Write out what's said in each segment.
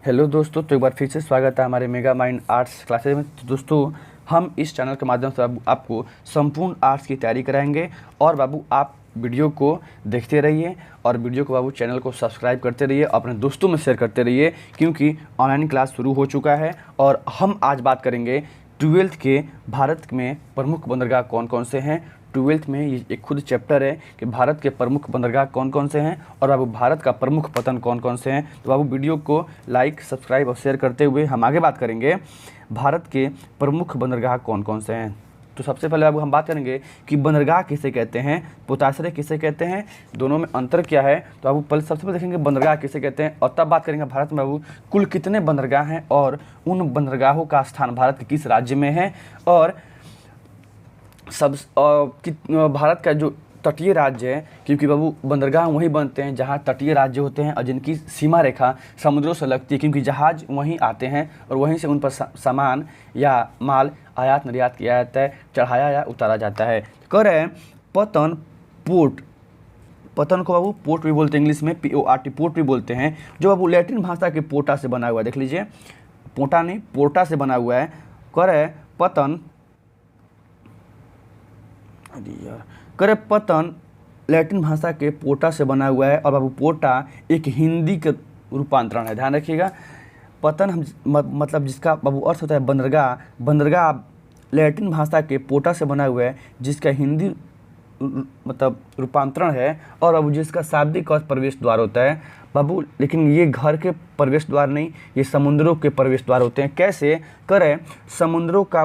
Hello दोस्तों, तो एक बार फिर से स्वागत है हमारे मेगा माइंड आर्ट्स क्लासेज में। तो दोस्तों, हम इस चैनल के माध्यम से आपको संपूर्ण आर्ट्स की तैयारी कराएंगे। और बाबू, आप वीडियो को देखते रहिए और वीडियो को बाबू चैनल को सब्सक्राइब करते रहिए, अपने दोस्तों में शेयर करते रहिए, क्योंकि ऑनलाइन क्लास शुरू हो चुका है। और हम आज बात करेंगे 12th के भारत में प्रमुख बंदरगाह कौन कौन से हैं। 12th में ये एक खुद चैप्टर है कि भारत के प्रमुख बंदरगाह कौन कौन से हैं और बाबू भारत का प्रमुख पतन कौन कौन से हैं। तो बाबू वीडियो को लाइक, सब्सक्राइब और शेयर करते हुए हम आगे बात करेंगे भारत के प्रमुख बंदरगाह कौन कौन से हैं। तो सबसे पहले बाबू हम बात करेंगे कि बंदरगाह किसे कहते हैं, पोताश्रय किसे कहते हैं, दोनों में अंतर क्या है। तो बाबू पहले सबसे पहले देखेंगे बंदरगाह किसे कहते हैं और तब बात करेंगे भारत में बाबू कुल कितने बंदरगाह हैं और उन बंदरगाहों का स्थान भारत के किस राज्य में है। और भारत का जो तटीय राज्य है, क्योंकि बाबू बंदरगाह वहीं बनते हैं जहां तटीय राज्य होते हैं और जिनकी सीमा रेखा समुद्रों से लगती है, क्योंकि जहाज़ वहीं आते हैं और वहीं से उन पर सामान या माल आयात निर्यात किया जाता है, चढ़ाया या उतारा जाता है। कह रहे हैं पतन पोर्ट, पतन को बाबू पोर्ट भी बोलते हैं, इंग्लिश में PORT पोर्ट भी बोलते हैं, जो बाबू लैटिन भाषा के पोर्टा से बना हुआ है। देख लीजिए, पोर्टा नहीं पोर्टा से बना हुआ है। कह रहे पतन करे पतन लैटिन भाषा के पोर्टा से बना हुआ है और बाबू पोर्टा एक हिंदी के रूपांतरण है, ध्यान रखिएगा। पतन हम मतलब जिसका बाबू अर्थ होता है बंदरगाह, बंदरगाह लैटिन भाषा के पोर्टा से बना हुआ है जिसका हिंदी मतलब रूपांतरण है और बाबू जिसका शाब्दिक अर्थ प्रवेश द्वार होता है बाबू। लेकिन ये घर के प्रवेश द्वार नहीं, ये समुद्रों के प्रवेश द्वार होते हैं। कैसे करें, समुद्र का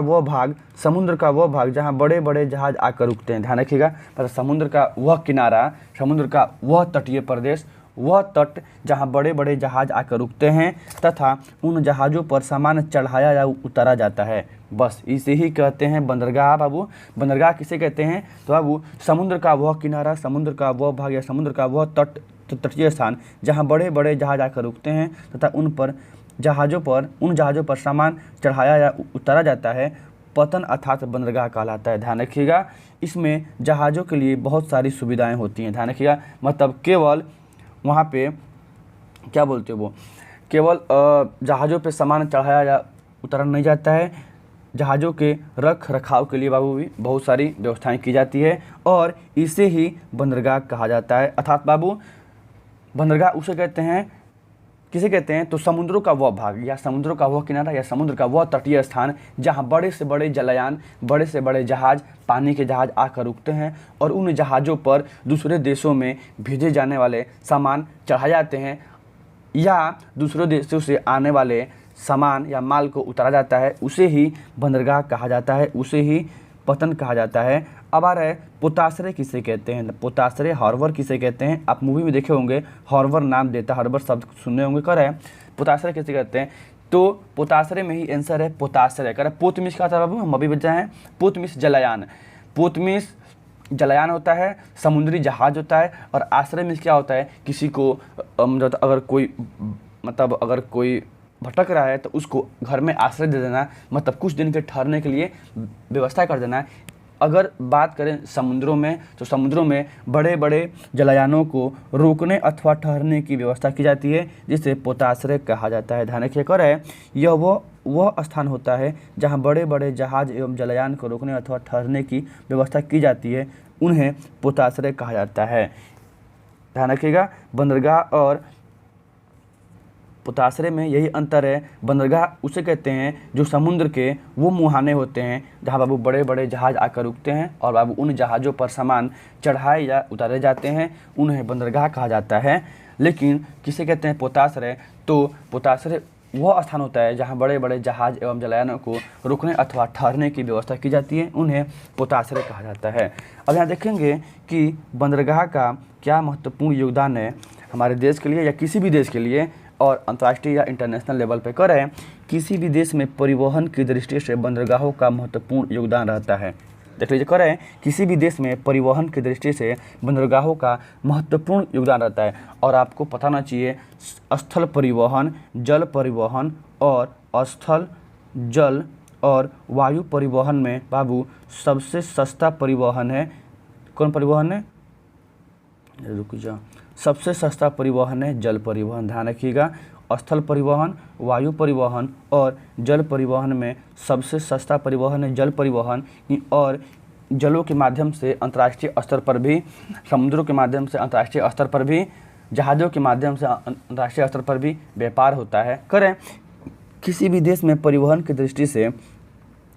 वह भाग जहाँ बड़े बड़े जहाज आकर रुकते हैं, ध्यान रखिएगा। मतलब समुद्र का वह किनारा, समुद्र का वह तटीय प्रदेश, वह तट जहाँ बड़े बड़े जहाज आकर रुकते हैं तथा उन जहाज़ों पर सामान चढ़ाया या उतारा जाता है, बस इसे ही कहते हैं बंदरगाह। बाबू बंदरगाह किसे कहते हैं, तो बाबू समुद्र का वह किनारा, समुद्र का वह भाग या समुद्र का वह तटीय स्थान जहाँ बड़े बड़े जहाज आकर रुकते हैं तथा उन जहाज़ों पर सामान चढ़ाया या उतारा जाता है, पतन अर्थात बंदरगाह कहलाता है। ध्यान रखिएगा, इसमें जहाज़ों के लिए बहुत सारी सुविधाएं होती हैं, ध्यान रखिएगा। मतलब केवल वहाँ पे क्या बोलते हो, वो केवल जहाज़ों पे सामान चढ़ाया या उतारा नहीं जाता है, जहाज़ों के रख रखाव के लिए बाबू भी बहुत सारी व्यवस्थाएं की जाती है और इसे ही बंदरगाह कहा जाता है। अर्थात बाबू बंदरगाह उसे कहते हैं, किसे कहते हैं, तो समुद्रों का वह भाग या समुद्रों का वह किनारा या समुद्र का वह तटीय स्थान जहां बड़े से बड़े जलयान, बड़े से बड़े जहाज, पानी के जहाज आकर रुकते हैं और उन जहाज़ों पर दूसरे देशों में भेजे जाने वाले सामान चढ़ाए जाते हैं या दूसरे देशों से आने वाले सामान या माल को उतारा जाता है, उसे ही बंदरगाह कहा जाता है, उसे ही पतन कहा जाता है। अब आ रहा है पोताश्रय किसे कहते हैं, पोताश्रय हार्बर किसे कहते हैं। आप मूवी में देखे होंगे, हार्बर नाम देता, हार्बर शब्द सुने होंगे। कर रहे हैं पोताश्रय किसे कहते हैं, तो पोताश्रय में ही आंसर है पोताश्रय। कर पोतमिस का था बाबू, हम अभी बचा है पोतमिस जलयान। पोतमिस जलयान होता है, समुद्री जहाज होता है। और आश्रय में क्या होता है, किसी को अगर कोई भटक रहा है तो उसको घर में आश्रय दे देना, मतलब कुछ दिन के ठहरने के लिए व्यवस्था कर देना। अगर बात करें समुद्रों में, तो समुद्रों में बड़े बड़े जलयानों को रोकने अथवा ठहरने की व्यवस्था की जाती है, जिसे पोताश्रय कहा जाता है। ध्यान रखिए, कर है यह वह स्थान होता है जहां बड़े बड़े जहाज एवं जलयान को रोकने अथवा ठहरने की व्यवस्था की जाती है, उन्हें पोताश्रय कहा जाता है। ध्यान रखिएगा, बंदरगाह और पोताश्रय में यही अंतर है। बंदरगाह उसे कहते हैं जो समुद्र के वो मुहाने होते हैं जहाँ बाबू बड़े बड़े जहाज आकर रुकते हैं और बाबू उन जहाज़ों पर सामान चढ़ाए या उतारे जाते हैं, उन्हें बंदरगाह कहा जाता है। लेकिन किसे कहते हैं पोताश्रय, तो पोताश्रय वह स्थान होता है जहाँ बड़े बड़े जहाज एवं जलयानों को रुकने अथवा ठहरने की व्यवस्था की जाती है, उन्हें पोताश्रय कहा जाता है। अब यहाँ देखेंगे कि बंदरगाह का क्या महत्वपूर्ण योगदान है हमारे देश के लिए या किसी भी देश के लिए और अंतर्राष्ट्रीय या इंटरनेशनल लेवल पे। कर रहे हैं किसी भी देश में परिवहन की दृष्टि से बंदरगाहों का महत्वपूर्ण योगदान रहता है। देख लीजिए, कर रहे हैं किसी भी देश में परिवहन की दृष्टि से बंदरगाहों का महत्वपूर्ण योगदान रहता है। और आपको पता होना चाहिए, स्थल परिवहन, जल परिवहन और स्थल, जल और वायु परिवहन में बाबू सबसे सस्ता परिवहन है कौन परिवहन है, रुक जाओ, सबसे सस्ता परिवहन है जल परिवहन, ध्यान रखिएगा। स्थल परिवहन, वायु परिवहन और जल परिवहन में सबसे सस्ता परिवहन है जल परिवहन। और जलों के माध्यम से अंतर्राष्ट्रीय स्तर पर भी, समुद्रों के माध्यम से अंतर्राष्ट्रीय स्तर पर भी, जहाज़ों के माध्यम से अंतर्राष्ट्रीय स्तर पर भी व्यापार होता है। करें किसी भी देश में परिवहन की दृष्टि से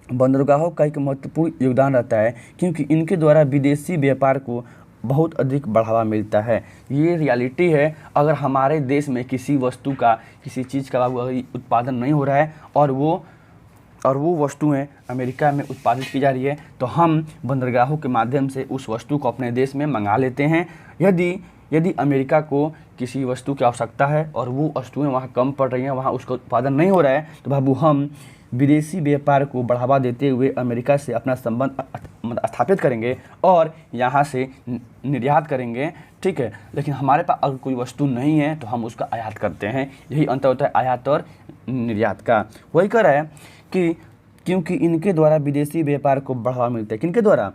बंदरगाहों का एक महत्वपूर्ण योगदान रहता है, क्योंकि इनके द्वारा विदेशी व्यापार को बहुत अधिक बढ़ावा मिलता है। ये रियलिटी है। अगर हमारे देश में किसी वस्तु का, किसी चीज़ का अगर उत्पादन नहीं हो रहा है और वो वस्तुएं अमेरिका में उत्पादित की जा रही है, तो हम बंदरगाहों के माध्यम से उस वस्तु को अपने देश में मंगा लेते हैं। यदि अमेरिका को किसी वस्तु की आवश्यकता है और वो वस्तुएं वहाँ कम पड़ रही हैं, वहाँ उसका उत्पादन नहीं हो रहा है, तो बाबू हम विदेशी व्यापार को बढ़ावा देते हुए अमेरिका से अपना संबंध स्थापित करेंगे और यहाँ से निर्यात करेंगे। ठीक है, लेकिन हमारे पास अगर कोई वस्तु नहीं है तो हम उसका आयात करते हैं। यही अंतर होता है आयात और निर्यात का। वही कह रहा है कि क्योंकि इनके द्वारा विदेशी व्यापार को बढ़ावा मिलता है। किनके द्वारा?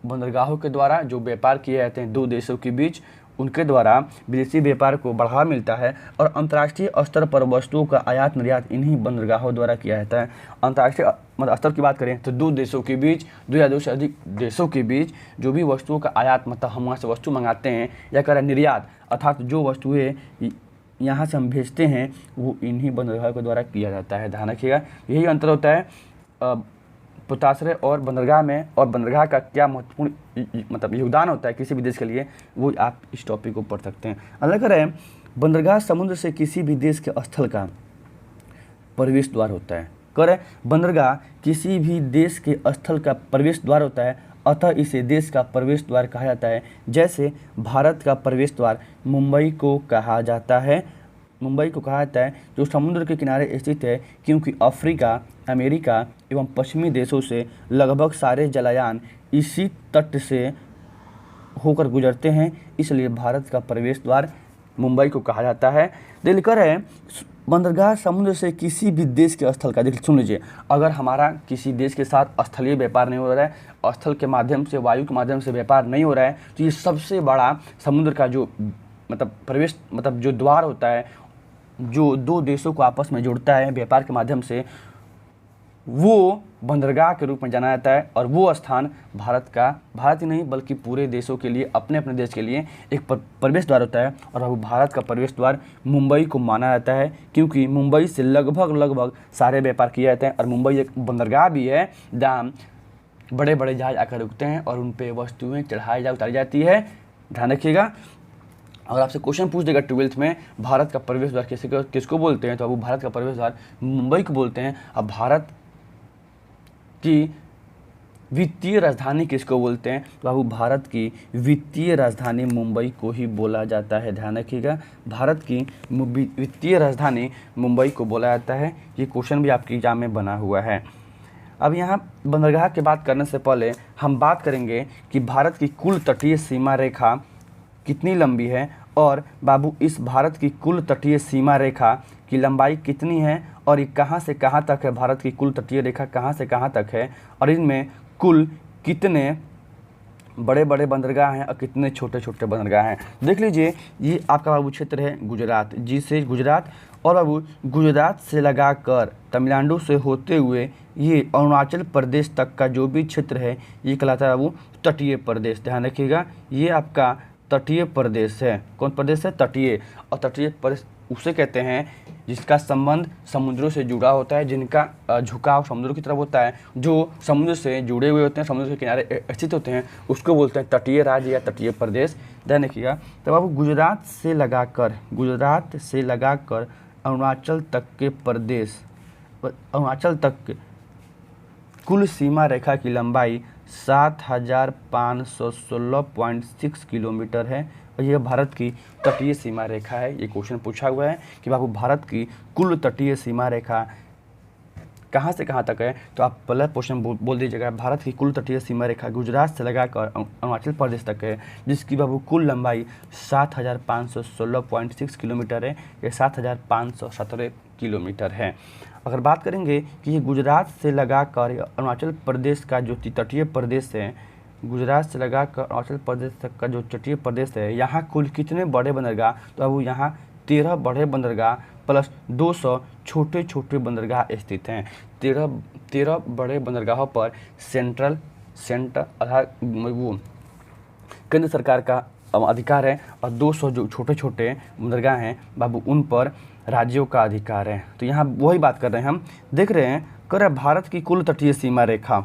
बंदरगाहों के द्वारा जो व्यापार किए जाते हैं दो देशों के बीच, उनके द्वारा विदेशी व्यापार को बढ़ावा मिलता है। और अंतर्राष्ट्रीय स्तर पर वस्तुओं का आयात निर्यात इन्हीं बंदरगाहों द्वारा किया जाता है। अंतर्राष्ट्रीय स्तर की बात करें तो दो देशों के बीच, दो या दो से अधिक देशों के बीच जो भी वस्तुओं का आयात, मतलब हम वहाँ से वस्तु मंगाते हैं, या करें निर्यात, अर्थात जो वस्तुएं यहाँ से हम भेजते हैं वो इन्हीं बंदरगाहों के द्वारा किया जाता है। ध्यान रखिएगा, यही अंतर होता है पोताश्रय और बंदरगाह में। और बंदरगाह का क्या महत्वपूर्ण मतलब योगदान होता है किसी भी देश के लिए, वो आप इस टॉपिक को पढ़ सकते हैं। अलग करें, बंदरगाह समुद्र से किसी भी देश के स्थल का प्रवेश द्वार होता है। करें, बंदरगाह किसी भी देश के स्थल का प्रवेश द्वार होता है, अतः इसे देश का प्रवेश द्वार कहा जाता है। जैसे भारत का प्रवेश द्वार मुंबई को कहा जाता है, जो समुद्र के किनारे स्थित है, क्योंकि अफ्रीका, अमेरिका एवं पश्चिमी देशों से लगभग सारे जलायान इसी तट से होकर गुजरते हैं, इसलिए भारत का प्रवेश द्वार मुंबई को कहा जाता है। दिलकर है, बंदरगाह समुद्र से किसी भी देश के स्थल का, देखिए सुन लीजिए, अगर हमारा किसी देश के साथ स्थलीय व्यापार नहीं हो रहा है, स्थल के माध्यम से, वायु के माध्यम से व्यापार नहीं हो रहा है, तो ये सबसे बड़ा समुद्र का जो मतलब प्रवेश, मतलब जो द्वार होता है, जो दो देशों को आपस में जोड़ता है व्यापार के माध्यम से, वो बंदरगाह के रूप में जाना जाता है। और वो स्थान भारत ही नहीं बल्कि पूरे देशों के लिए, अपने अपने देश के लिए एक प्रवेश द्वार होता है। और वो भारत का प्रवेश द्वार मुंबई को माना जाता है, क्योंकि मुंबई से लगभग सारे व्यापार किए जाते हैं। और मुंबई एक बंदरगाह भी है जहाँ बड़े बड़े जहाज आकर रुकते हैं और उन पर वस्तुएँ उतारी जाती है। ध्यान रखिएगा, अगर आपसे क्वेश्चन पूछ देगा 12th में, भारत का प्रवेश द्वार किसको बोलते हैं, तो अब भारत का प्रवेश द्वार मुंबई को बोलते हैं। अब भारत की वित्तीय राजधानी किसको बोलते हैं, तो अब भारत की वित्तीय राजधानी मुंबई को ही बोला जाता है। ध्यान रखिएगा, भारत की वित्तीय राजधानी मुंबई को बोला जाता है। ये क्वेश्चन भी आपके एग्जाम में बना हुआ है। अब यहाँ बंदरगाह की बात करने से पहले हम बात करेंगे कि भारत की कुल तटीय सीमा रेखा कितनी लंबी है, और बाबू इस भारत की कुल तटीय सीमा रेखा की लंबाई कितनी है, और ये कहाँ से कहाँ तक है। भारत की कुल तटीय रेखा कहाँ से कहाँ तक है, और इनमें कुल कितने बड़े बड़े बंदरगाह हैं और कितने छोटे छोटे बंदरगाह हैं। देख लीजिए, ये आपका बाबू क्षेत्र है गुजरात, जी से गुजरात, और बाबू गुजरात से लगाकर तमिलनाडु से होते हुए ये अरुणाचल प्रदेश तक का जो भी क्षेत्र है ये कहलाता है बाबू तटीय प्रदेश। ध्यान रखिएगा, ये आपका तटीय प्रदेश है। कौन प्रदेश है? तटीय। और तटीय प्रदेश उसे कहते हैं जिसका संबंध समुद्रों से जुड़ा होता है, जिनका झुकाव समुद्रों की तरफ होता है, जो समुद्र से जुड़े हुए होते हैं, समुद्र के किनारे स्थित होते हैं, उसको बोलते हैं तटीय राज्य या तटीय प्रदेश। ध्यान रखिएगा, तब आप गुजरात से लगाकर अरुणाचल तक के प्रदेश, अरुणाचल तक कुल सीमा रेखा की लंबाई 7516.6 किलोमीटर है। और यह भारत की तटीय सीमा रेखा है। ये क्वेश्चन पूछा हुआ है कि बाबू भारत की कुल तटीय सीमा रेखा कहाँ से कहाँ तक है, तो आप पहला क्वेश्चन बोल दीजिएगा, भारत की कुल तटीय सीमा रेखा गुजरात से लगाकर अरुणाचल प्रदेश तक है, जिसकी बाबू कुल लंबाई 7516.6 किलोमीटर है। ये 7517 किलोमीटर है। अगर बात करेंगे कि ये गुजरात से लगाकर अरुणाचल प्रदेश का जो तटीय प्रदेश है, गुजरात से लगाकर अरुणाचल प्रदेश तक का जो तटीय प्रदेश है, यहाँ कुल कितने बड़े बंदरगाह, तो अब यहाँ 13 बड़े बंदरगाह प्लस 200 छोटे छोटे बंदरगाह स्थित हैं। 13 बड़े बंदरगाहों पर सेंटर अर्थात वो केंद्र सरकार का अधिकार है और 200 जो छोटे छोटे बंदरगाह हैं बाबू उन पर राज्यों का अधिकार है। तो यहाँ वही बात कर रहे हैं, हम देख रहे हैं कर भारत की कुल तटीय सीमा रेखा,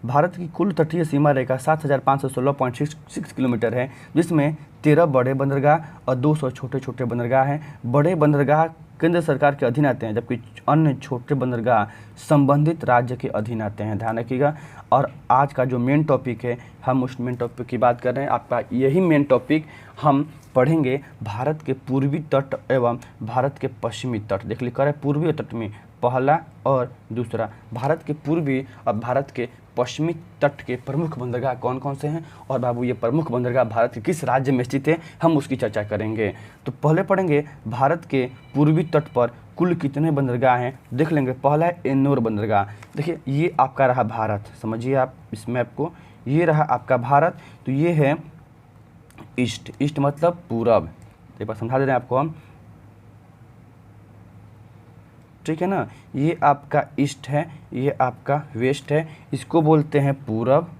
भारत की कुल तटीय सीमा रेखा 7516.6 किलोमीटर है, जिसमें 13 बड़े बंदरगाह और 200 छोटे छोटे बंदरगाह हैं। बड़े बंदरगाह केंद्र सरकार के अधीन आते हैं, जबकि अन्य छोटे बंदरगाह संबंधित राज्य के अधीन आते हैं, ध्यान रखिएगा। और आज का जो मेन टॉपिक है, हम उस मेन टॉपिक की बात कर रहे हैं। आपका यही मेन टॉपिक हम पढ़ेंगे, भारत के पूर्वी तट एवं भारत के पश्चिमी तट। देख लिखा है पूर्वी तट में पहला और दूसरा, भारत के पूर्वी और भारत के पश्चिमी तट के प्रमुख बंदरगाह कौन कौन से हैं, और बाबू ये प्रमुख बंदरगाह भारत के किस राज्य में स्थित है, हम उसकी चर्चा करेंगे। तो पहले पढ़ेंगे भारत के पूर्वी तट पर कुल कितने बंदरगाह हैं, देख लेंगे। पहला है एन्नोर बंदरगाह। देखिए ये आपका रहा भारत, समझिए आप इस मैप को, ये रहा आपका भारत। तो ये है ईस्ट, ईस्ट मतलब पूरब, एक बार समझा दे रहे हैं आपको हम, ठीक है ना। ये आपका ईस्ट है, ये आपका वेस्ट है, इसको बोलते हैं पूरब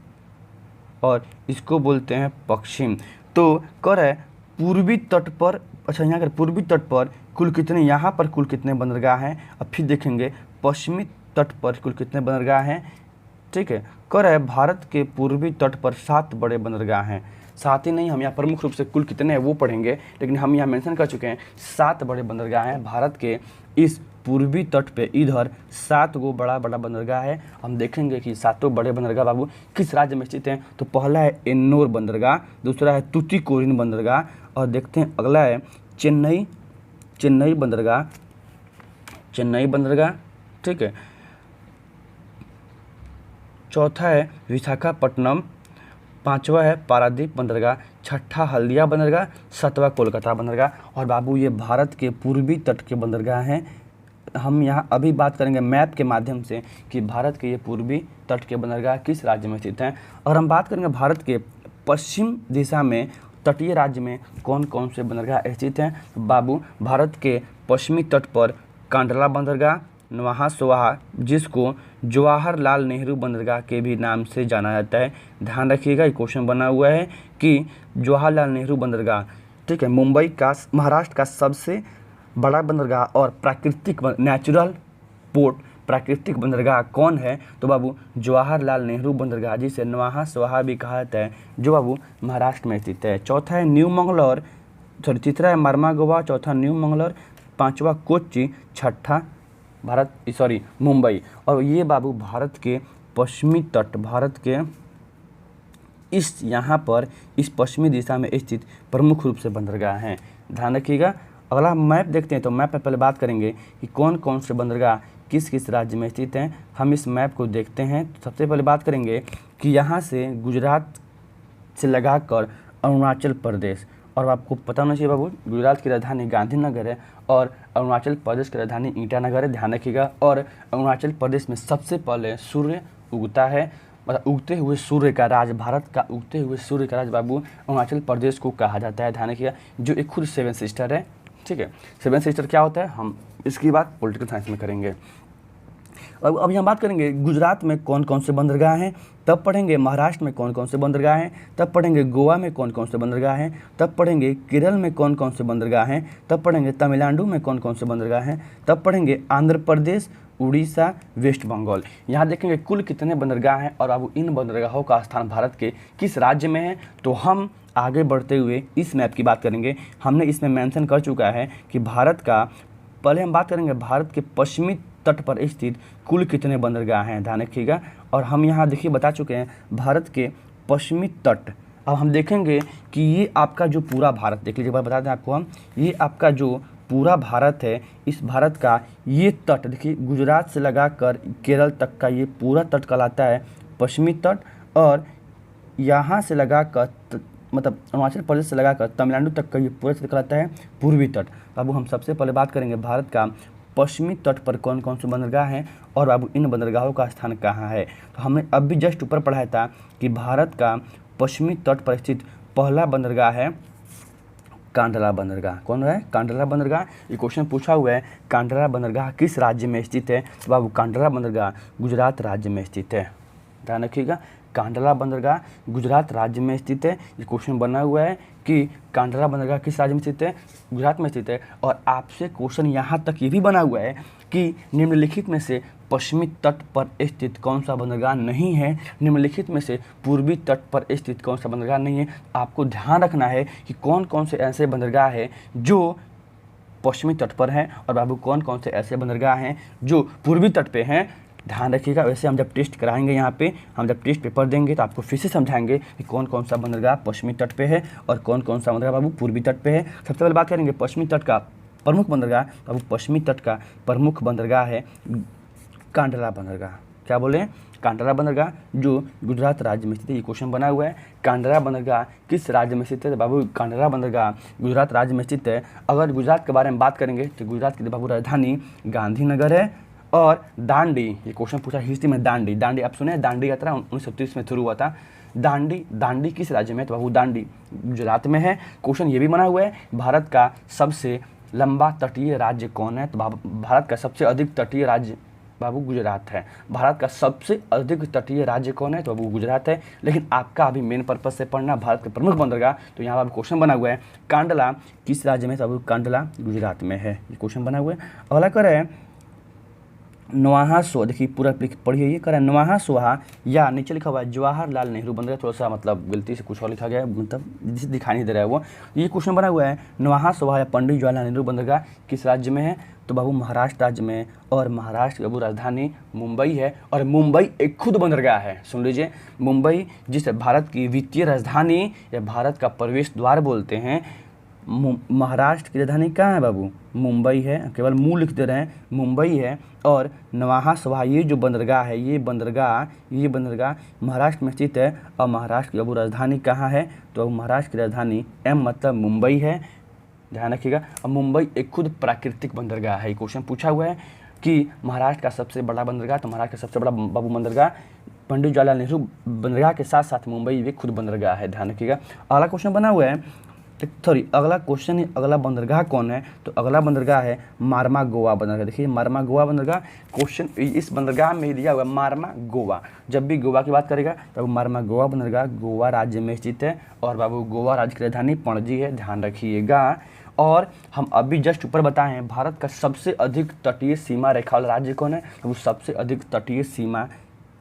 और इसको बोलते हैं पश्चिम। तो कर है पूर्वी तट पर, अच्छा यहाँ कर पूर्वी तट पर कुल कितने, यहाँ पर कुल कितने बंदरगाह हैं, अब फिर देखेंगे पश्चिमी तट पर कुल कितने बंदरगाह हैं, ठीक है। कर है भारत के पूर्वी तट पर 7 बड़े बंदरगाह हैं। 7 ही नहीं, हम यहाँ प्रमुख रूप से कुल कितने हैं वो पढ़ेंगे, लेकिन हम यहाँ मेंशन कर चुके हैं 7 बड़े बंदरगाह हैं भारत के इस पूर्वी तट पे। इधर 7 गो बड़ा बंदरगाह है। हम देखेंगे कि 7 बड़े बंदरगाह बाबू किस राज्य में स्थित हैं। तो पहला है एन्नोर बंदरगाह, दूसरा है तूतीकोरिन बंदरगाह, और देखते हैं अगला है चेन्नई बंदरगाह, ठीक है। चौथा है विशाखापट्टनम, 5वां है पारादीप बंदरगाह, 6ठा हल्दिया बंदरगाह, 7वां कोलकाता बंदरगाह। और बाबू ये भारत के पूर्वी तट के बंदरगाह हैं। हम यहाँ अभी बात करेंगे मैप के माध्यम से कि भारत के ये पूर्वी तट के बंदरगाह किस राज्य में स्थित हैं। और हम बात करेंगे भारत के पश्चिम दिशा में तटीय राज्य में कौन कौन से बंदरगाह स्थित हैं। बाबू भारत के पश्चिमी तट पर कांडला बंदरगाह, नवाहा सोहा, जिसको जवाहरलाल नेहरू बंदरगाह के भी नाम से जाना जाता है। ध्यान रखिएगा, ये क्वेश्चन बना हुआ है कि जवाहरलाल नेहरू बंदरगाह, ठीक है, मुंबई का महाराष्ट्र का सबसे बड़ा बंदरगाह और प्राकृतिक नेचुरल पोर्ट प्राकृतिक बंदरगाह कौन है। तो बाबू जवाहरलाल नेहरू बंदरगाह, जिसे नवाहा सोहा भी कहा जाता है, जो बाबू महाराष्ट्र में स्थित है। चौथा है न्यू मंगलौर, तीसरा है मर्मागोवा, चौथा न्यू मंगलौर, 5वां कोच्चि, 6ठा मुंबई। और ये बाबू भारत के पश्चिमी तट, भारत के इस यहाँ पर इस पश्चिमी दिशा में स्थित प्रमुख रूप से बंदरगाह हैं, ध्यान रखिएगा। अगला मैप देखते हैं, तो मैप में पहले बात करेंगे कि कौन कौन से बंदरगाह किस किस राज्य में स्थित हैं। हम इस मैप को देखते हैं। तो सबसे पहले बात करेंगे कि यहाँ से गुजरात से लगाकर अरुणाचल प्रदेश, और आपको पता होना चाहिए बाबू गुजरात की राजधानी गांधीनगर है और अरुणाचल प्रदेश की राजधानी ईटानगर है, ध्यान रखिएगा। और अरुणाचल प्रदेश में सबसे पहले सूर्य उगता है, मतलब उगते हुए सूर्य का राज, भारत का उगते हुए सूर्य का राज बाबू अरुणाचल प्रदेश को कहा जाता है, ध्यान रखिएगा। जो एक खुद 7 सिस्टर है, ठीक है। 7 सिस्टर क्या होता है, हम इसकी बात पॉलिटिकल साइंस में करेंगे। अब यहाँ बात करेंगे गुजरात में कौन कौन से बंदरगाह हैं, तब पढ़ेंगे महाराष्ट्र में कौन कौन से बंदरगाह हैं, तब पढ़ेंगे गोवा में कौन कौन से बंदरगाह हैं, तब पढ़ेंगे केरल में कौन कौन से बंदरगाह हैं, तब पढ़ेंगे तमिलनाडु में कौन कौन से बंदरगाह हैं, तब पढ़ेंगे आंध्र प्रदेश, उड़ीसा, वेस्ट बंगाल। यहाँ देखेंगे कुल कितने बंदरगाह हैं और अब इन बंदरगाहों का स्थान भारत के किस राज्य में है। तो हम आगे बढ़ते हुए इस मैप की बात करेंगे। हमने इसमें मेंशन कर चुका है कि भारत का, पहले हम बात करेंगे भारत के पश्चिमी तट पर स्थित कुल कितने बंदरगाह हैं, ध्यान रखिएगा। और हम यहाँ देखिए बता चुके हैं भारत के पश्चिमी तट। अब हम देखेंगे कि ये आपका जो पूरा भारत, देख लीजिए, बता दें आपको हम, ये आपका जो पूरा भारत है, इस भारत का ये तट देखिए, गुजरात से लगाकर केरल तक का ये पूरा तट कहलाता है पश्चिमी तट, और यहाँ से लगाकर मतलब अरुणाचल प्रदेश से लगाकर तमिलनाडु तक का ये पूरा तट कहलाता है पूर्वी तट। बाबू हम सबसे पहले बात करेंगे भारत का पश्चिमी तट पर कौन कौन से बंदरगाह हैं और बाबू इन बंदरगाहों का स्थान कहाँ है। तो हमने अभी जस्ट ऊपर पढ़ाया था कि भारत का पश्चिमी तट पर स्थित पहला बंदरगाह है कांडला बंदरगाह। कौन है कांडला बंदरगाह? ये क्वेश्चन पूछा हुआ है, कांडला बंदरगाह किस राज्य में स्थित है? तो बाबू कांडला बंदरगाह गुजरात राज्य में स्थित है। ध्यान रखिएगा, कांडला बंदरगाह गुजरात राज्य में स्थित है। ये क्वेश्चन बना हुआ है कि कांडला बंदरगाह किस राज्य में स्थित है? गुजरात में स्थित है। और आपसे क्वेश्चन यहाँ तक ये भी बना हुआ है कि निम्नलिखित में से पश्चिमी तट पर स्थित कौन सा बंदरगाह नहीं है? निम्नलिखित में से पूर्वी तट पर स्थित कौन सा बंदरगाह नहीं है? आपको ध्यान रखना है कि कौन कौन से ऐसे बंदरगाह हैं जो पश्चिमी तट पर हैं और बाबू कौन कौन से ऐसे बंदरगाह हैं जो पूर्वी तट पे हैं। ध्यान रखिएगा, वैसे हम जब टेस्ट कराएंगे यहाँ पे, हम जब टेस्ट पेपर देंगे तो आपको फिर से समझाएंगे कि कौन कौन सा बंदरगाह पश्चिमी तट पे है और कौन कौन सा बंदरगाह बाबू पूर्वी तट पे है। सबसे पहले बात करेंगे पश्चिमी तट का प्रमुख बंदरगाह। बाबू पश्चिमी तट का प्रमुख बंदरगाह है कांडला बंदरगाह। क्या बोले? कांडला बंदरगाह जो गुजरात राज्य में स्थित है। ये क्वेश्चन बना हुआ है, कांडला बंदरगाह किस राज्य में स्थित है? बाबू कांडला बंदरगाह गुजरात राज्य में स्थित है। अगर गुजरात के बारे में बात करेंगे तो गुजरात की बाबू राजधानी गांधीनगर है और दांडी, ये क्वेश्चन पूछा हिस्ट्री में, दांडी आप सुने, दांडी यात्रा 1930 में शुरू हुआ था। दांडी किस राज्य में? तो बाबू दांडी गुजरात में है। क्वेश्चन ये भी बना हुआ है, भारत का सबसे लंबा तटीय राज्य कौन है? तो भारत का सबसे अधिक तटीय राज्य बाबू गुजरात है। भारत का सबसे अधिक तटीय राज्य कौन है? तो बाबू गुजरात है। लेकिन आपका अभी मेन पर्पज से पढ़ना भारत के प्रमुख बंदरगाह, तो यहाँ पर क्वेश्चन बना हुआ है कांडला किस राज्य में? तो बाबू कांडला गुजरात में है। ये क्वेश्चन बना हुआ है। अगला कर है नवाहा सोहा। देखिए पूरा पढ़िए, ये करें नवाहा सोहा या नीचे लिखा हुआ है जवाहरलाल नेहरू बंदरगाह। थोड़ा सा मतलब गलती से कुछ और लिखा गया है, मतलब दिखाई नहीं दे रहा है वो। ये क्वेश्चन बना हुआ है नवाहा सोहा या पंडित जवाहरलाल नेहरू बंदरगाह किस राज्य में है? तो बाबू महाराष्ट्र राज्य में, और महाराष्ट्र की बाबू राजधानी मुंबई है। और मुंबई एक खुद बंदरगाह है, सुन लीजिए, मुंबई जिसे भारत की वित्तीय राजधानी या भारत का प्रवेश द्वार बोलते हैं। महाराष्ट्र की राजधानी कहाँ है बाबू? मुंबई है, केवल मुंह लिख दे रहे हैं, मुंबई है। और नवाहा सोहा ये जो बंदरगाह है, ये बंदरगाह महाराष्ट्र में स्थित है। और महाराष्ट्र की बाबू राजधानी कहाँ है? तो महाराष्ट्र की राजधानी मतलब मुंबई है। ध्यान रखिएगा, अब मुंबई एक खुद प्राकृतिक बंदरगाह है। क्वेश्चन पूछा हुआ है कि महाराष्ट्र का सबसे बड़ा बंदरगाह, तो महाराष्ट्र का सबसे बड़ा बाबू बंदरगाह पंडित जवाहरलाल नेहरू बंदरगाह के साथ साथ मुंबई भी खुद बंदरगाह है। ध्यान रखिएगा। अगला क्वेश्चन बना हुआ है, अगला बंदरगाह कौन है? तो अगला बंदरगाह है मार्मा गोवा बंदरगाह। देखिए मार्मा गोवा बंदरगाह, क्वेश्चन इस बंदरगाह में दिया हुआ मार्मा गोवा। जब भी गोवा की बात करेगा तो मार्मा गोवा बंदरगाह गोवा राज्य में स्थित है। और बाबू गोवा राज्य की राजधानी पणजी है, ध्यान रखिएगा। और हम अभी जस्ट ऊपर बताए हैं भारत का सबसे अधिक तटीय सीमा रेखा वाला राज्य कौन है? तो वो सबसे अधिक तटीय सीमा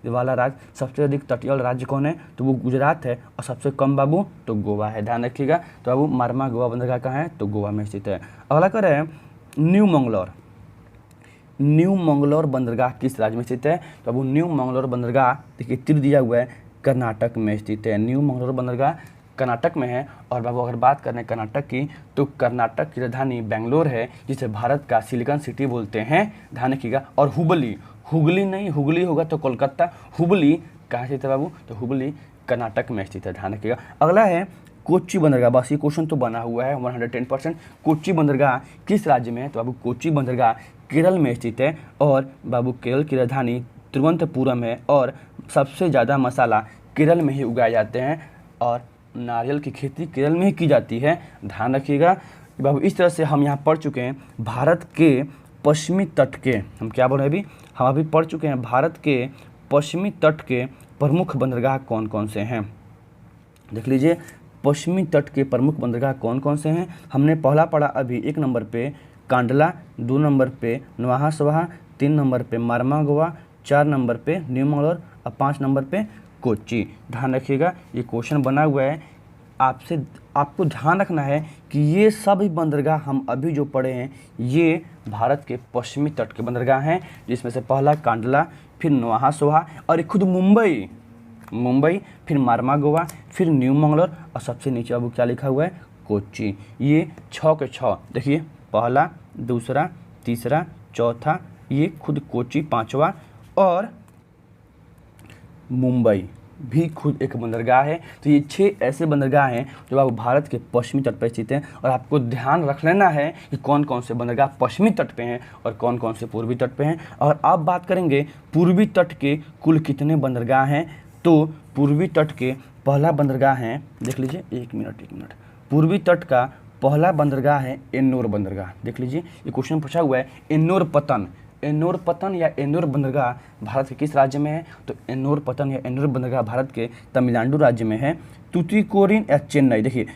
वाला राज्य, सबसे अधिक तटीय वाला राज्य कौन है? तो वो गुजरात है। और सबसे कम बाबू तो गोवा है, ध्यान रखिएगा। तो बाबू मार्मा गोवा बंदरगाह कहाँ है? तो गोवा में स्थित है। अगला कर है न्यू मंगलोर बंदरगाह किस राज्य में स्थित है? तो बाबू न्यू मंगलोर बंदरगाह, देखिए तीर दिया हुआ है, कर्नाटक में स्थित है। न्यू मंगलोर बंदरगाह कर्नाटक में है। और बाबू अगर बात करें कर्नाटक की, तो कर्नाटक की राजधानी बेंगलोर है, जिसे भारत का सिलिकॉन सिटी बोलते हैं, ध्यान रखिएगा। और हुगली होगा तो कोलकाता, हुबली कहाँ स्थित है बाबू? तो हुबली कर्नाटक में स्थित है, ध्यान रखिएगा। अगला है कोच्चि बंदरगाह। बस ये क्वेश्चन तो बना हुआ है 110%। कोच्चि बंदरगाह किस राज्य में है? तो बाबू कोच्चि बंदरगाह केरल में स्थित है। और बाबू केरल की राजधानी तिरुवनंतपुरम है। और सबसे ज़्यादा मसाला केरल में ही उगाए जाते हैं और नारियल की खेती केरल में ही की जाती है, ध्यान रखिएगा बाबू। इस तरह से हम यहाँ पढ़ चुके हैं भारत के पश्चिमी तट के, हम क्या बोल रहे हैं हम अभी पढ़ चुके हैं भारत के पश्चिमी तट के प्रमुख बंदरगाह कौन कौन से हैं। देख लीजिए पश्चिमी तट के प्रमुख बंदरगाह कौन कौन से हैं। हमने पहला पढ़ा अभी 1 नंबर पे कांडला, 2 नंबर पे नवाहा सोहा, 3 नंबर पे मार्मा गोवा, 4 नंबर पे न्यू मंगलोर और 5 नंबर पे कोच्चि। ध्यान रखिएगा, ये क्वेश्चन बना हुआ है, आपको ध्यान रखना है कि ये सभी बंदरगाह हम अभी जो पढ़े हैं ये भारत के पश्चिमी तट के बंदरगाह हैं, जिसमें से पहला कांडला, फिर नवाहा सोहा और खुद मुंबई, फिर मार्मा गोवा, फिर न्यू मंगलोर और सबसे नीचे अब क्या लिखा हुआ है? कोच्चि। ये 6 के 6, देखिए पहला, दूसरा, तीसरा, चौथा, ये खुद कोच्चि 5वां और मुंबई भी खुद एक बंदरगाह है। तो ये 6 ऐसे बंदरगाह हैं जो आप भारत के पश्चिमी तट पर स्थित हैं। और आपको ध्यान रख लेना है कि कौन कौन से बंदरगाह पश्चिमी तट पे हैं और कौन कौन से पूर्वी तट पे हैं। और अब बात करेंगे पूर्वी तट के कुल कितने बंदरगाह हैं। तो पूर्वी तट के पहला बंदरगाह है, देख लीजिए, एक मिनट, पूर्वी तट का पहला बंदरगाह है एन्नोर बंदरगाह। देख लीजिए, ये क्वेश्चन पूछा हुआ है एन्नोर पतन या एन्नोर बंदरगाह भारत के किस राज्य में है? तो एन्नोर पतन या एन्नोर बंदरगाह भारत के तमिलनाडु राज्य में है। तूतीकोरिन या चेन्नई, देखिए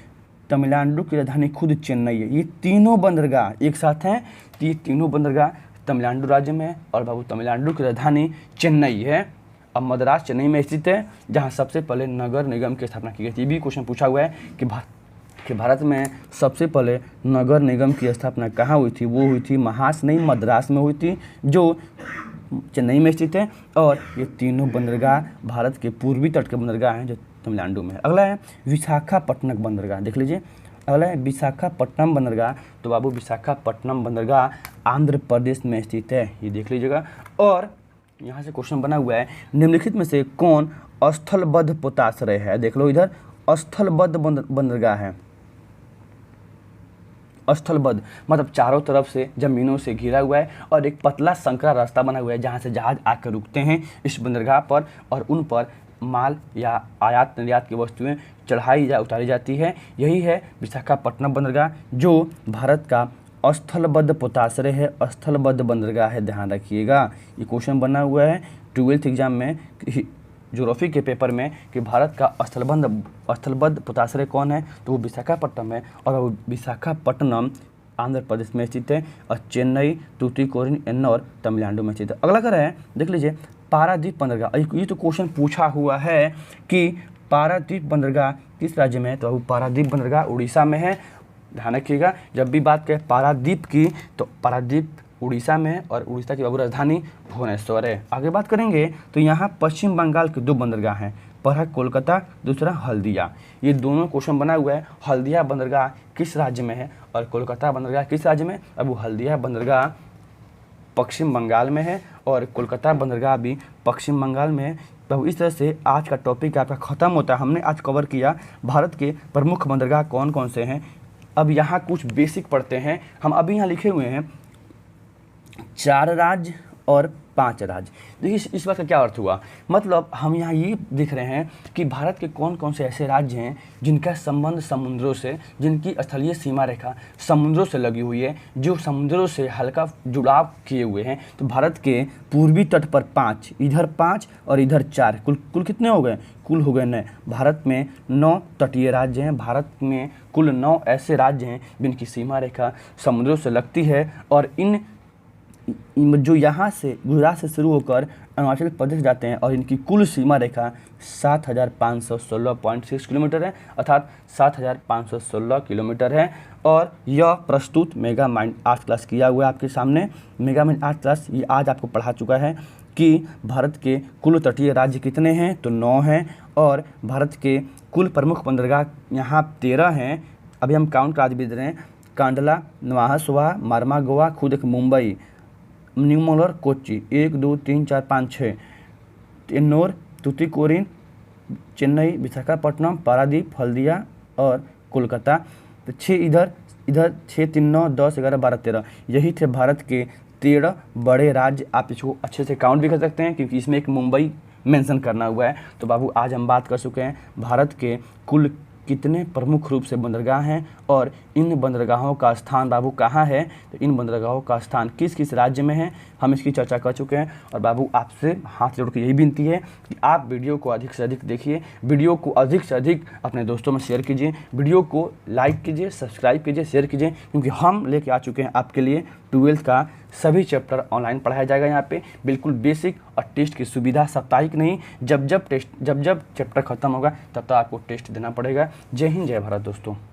तमिलनाडु की राजधानी खुद चेन्नई है। ये तीनों बंदरगाह एक साथ हैं, तो ये तीनों बंदरगाह तमिलनाडु राज्य में है और बाबू तमिलनाडु की राजधानी चेन्नई है। अब मद्रास चेन्नई में स्थित है, जहाँ सबसे पहले नगर निगम की स्थापना की गई थी। ये भी क्वेश्चन पूछा हुआ है कि भारत में सबसे पहले नगर निगम की स्थापना कहाँ हुई थी? वो हुई थी महास नहीं, मद्रास में हुई थी, जो चेन्नई में स्थित है। और ये तीनों बंदरगाह भारत के पूर्वी तट के बंदरगाह हैं जो तमिलनाडु में है। अगला है विशाखापट्टनम बंदरगाह। देख लीजिए, अगला है विशाखापट्टनम बंदरगाह। तो बाबू विशाखापट्टनम बंदरगाह आंध्र प्रदेश में स्थित है, ये देख लीजिएगा। और यहाँ से क्वेश्चन बना हुआ है निम्नलिखित में से कौन स्थलबद्ध पोताश्रय है? देख लो, इधर स्थलबद्ध बंदरगाह है। स्थलबद्ध मतलब चारों तरफ से जमीनों से घिरा हुआ है और एक पतला संकरा रास्ता बना हुआ है जहाँ से जहाज आकर रुकते हैं इस बंदरगाह पर और उन पर माल या आयात निर्यात की वस्तुएं चढ़ाई या उतारी जाती है। यही है विशाखापट्टनम बंदरगाह, जो भारत का स्थलबद्ध पोताश्रय है, स्थलबद्ध बंदरगाह है, ध्यान रखिएगा। ये क्वेश्चन बना हुआ है 12th एग्जाम में ज्योग्राफी के पेपर में कि भारत का स्थलबद्ध पोताश्रय कौन है? तो वो विशाखापट्टनम है और वो विशाखापट्टनम आंध्र प्रदेश में स्थित है और चेन्नई, तूतीकोरिन, एन्नोर तमिलनाडु में स्थित है। अगला कर है, देख लीजिए पारादीप बंदरगाह। ये तो क्वेश्चन पूछा हुआ है कि पारादीप बंदरगाह किस राज्य में है? तो पारादीप बंदरगाह उड़ीसा में है। ध्यान रखिएगा, जब भी बात करें पारादीप की तो पारादीप उड़ीसा में है और उड़ीसा की बाबू राजधानी भुवनेश्वर है। आगे बात करेंगे तो यहाँ पश्चिम बंगाल के 2 बंदरगाह हैं, पहला कोलकाता, दूसरा हल्दिया। ये दोनों क्वेश्चन बना हुआ है हल्दिया बंदरगाह किस राज्य में है और कोलकाता बंदरगाह किस राज्य में? अब वो हल्दिया बंदरगाह पश्चिम बंगाल में है और कोलकाता बंदरगाह भी पश्चिम बंगाल में है। तो इस तरह से आज का टॉपिक आपका ख़त्म होता है। हमने आज कवर किया भारत के प्रमुख बंदरगाह कौन कौन से हैं। अब यहाँ कुछ बेसिक पढ़ते हैं हम। अभी यहाँ लिखे हुए हैं 4 राज्य और 5 राज्य। देखिए इस बात का क्या अर्थ हुआ, मतलब हम यहाँ ये देख रहे हैं कि भारत के कौन कौन से ऐसे राज्य हैं जिनका संबंध समुद्रों से, जिनकी स्थलीय सीमा रेखा समुद्रों से लगी हुई है, जो समुद्रों से हल्का जुड़ाव किए हुए हैं। तो भारत के पूर्वी तट पर 5, इधर 5 और इधर 4, कुल कितने हो गए? कुल हो गए 9। भारत में 9 तटीय राज्य हैं। भारत में कुल 9 ऐसे राज्य हैं जिनकी सीमा रेखा समुद्रों से लगती है और इन जो यहाँ से गुजरात से शुरू होकर अरुणाचल प्रदेश जाते हैं और इनकी कुल सीमा रेखा 7516.6 किलोमीटर है, अर्थात 7516 किलोमीटर है। और यह प्रस्तुत मेगा माइंड आर्ट्स क्लास किया हुआ है आपके सामने। मेगा माइंड आर्ट्स क्लास ये आज आपको पढ़ा चुका है कि भारत के कुल तटीय राज्य कितने हैं, तो 9 हैं और भारत के कुल प्रमुख बंदरगाह यहाँ 13 हैं। अभी हम काउंट कर भी दे रहे हैं। कांडला, नवाहसुवा, मार्मागोवा, खुद एक मुंबई, न्यूमोलर, कोच्चि, 1 2 3 4 5 6, एन्नोर, तूतीकोरिन, चेन्नई, विशाखापट्टनम, पारादीप, हल्दिया और कोलकाता। तो 6 इधर 6 3 9 10 11 12 13, यही थे भारत के 13 बड़े राज्य। आप इसको अच्छे से काउंट भी कर सकते हैं क्योंकि इसमें एक मुंबई मेंशन करना हुआ है। तो बाबू आज हम बात कर चुके हैं भारत के कुल कितने प्रमुख रूप से बंदरगाह हैं और इन बंदरगाहों का स्थान बाबू कहाँ है, तो इन बंदरगाहों का स्थान किस किस राज्य में है, हम इसकी चर्चा कर चुके हैं। और बाबू आपसे हाथ जोड़ के यही विनती है कि आप वीडियो को अधिक से अधिक देखिए, वीडियो को अधिक से अधिक अपने दोस्तों में शेयर कीजिए, वीडियो को लाइक कीजिए, सब्सक्राइब कीजिए, शेयर कीजिए, क्योंकि हम लेके आ चुके हैं आपके लिए 12th का सभी चैप्टर ऑनलाइन पढ़ाया जाएगा यहाँ पे, बिल्कुल बेसिक और टेस्ट की सुविधा, साप्ताहिक नहीं। जब जब चैप्टर खत्म होगा तब तक आपको टेस्ट देना पड़ेगा। जय हिंद, जय भारत दोस्तों।